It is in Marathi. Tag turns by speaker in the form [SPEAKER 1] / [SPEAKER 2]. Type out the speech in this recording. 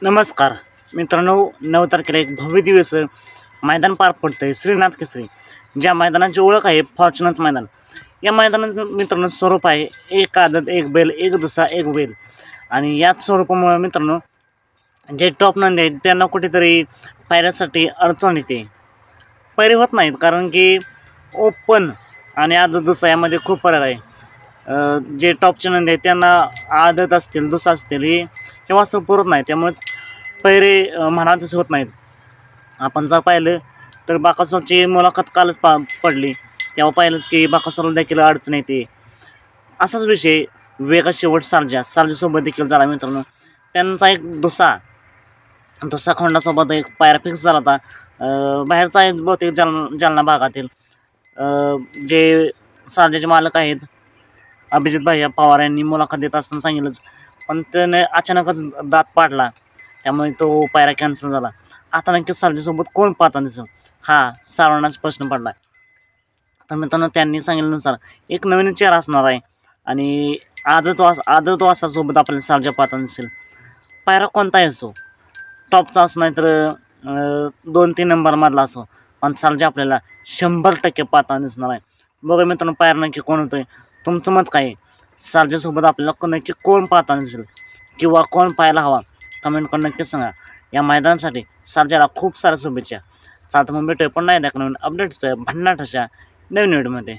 [SPEAKER 1] नमस्कार मित्रांनो, 9 तारखेला एक भव्य दिवस मैदान पार पडतं आहे श्रीनाथ केसरी. ज्या मैदानाची ओळख आहे फॉर्च्युनर्स मैदान. या मैदानात मित्रांनो स्वरूप आहे एक आदत, एक बैल, एक दुसरा, एक बैल. आणि याच स्वरूपामुळे मित्रांनो जे टॉप नंदी आहेत त्यांना कुठेतरी पायऱ्यासाठी अडचण येते. पैरे होत नाहीत कारण की ओपन आणि आदत दुसरा यामध्ये खूप फरक आहे. जे टॉपचे नंदी आहेत त्यांना आदत असतील, दुसरा असतील हे वासरू पुरत नाही, त्यामुळेच पैरे म्हणा तसे होत नाहीत. आपण जर पाहिलं तर बाकासूरची मुलाखत कालच पडली, तेव्हा पाहिलंच की बाकासूरला देखील अडचण येते. असाच विषय वेगा शेवट सारजासोबत देखील झाला मित्रांनो. त्यांचा एक दुसरा खोंडासोबत एक पायरा फिक्स झाला होता. बाहेरचा आहे बहुतेक जालना भागातील. जे सारजाचे मालक आहेत अभिजित भैया पवार यांनी मुलाखत देत असताना सांगितलंच, पण त्याने अचानकच दात पाडला, त्यामुळे तो पायरा कॅन्सल झाला. आता नक्की सारजासोबत कोण पाहता दिसं हा सर्वांनाच प्रश्न पडला. तर मित्रांनो त्यांनी सांगितल्यानुसार एक नवीन चेहरा असणार आहे आणि आदत वासासोबत आपल्याला सारजा पाहता दिसेल. पायरा कोणताही असो, टॉपचा असो नाही तर 2-3 नंबरमधला असो, पण सारजा आपल्याला 100% पाहता दिसणार आहे. बघा मित्रांनो पायरा नक्की कोण होतोय, तुमचं मत काय आहे? सारजासोबत आपल्याला नक्की कोण पाहता दिसेल किंवा कोण पाहायला हवा, कमेंट करून नक्कीच सांगा. या मैदानासाठी सारजाला खूप साऱ्या शुभेच्छा. चालतं मग भेटूया पण नाही नवीन अपडेट्स भन्नाट अशा नवीन व्हिडिओमध्ये.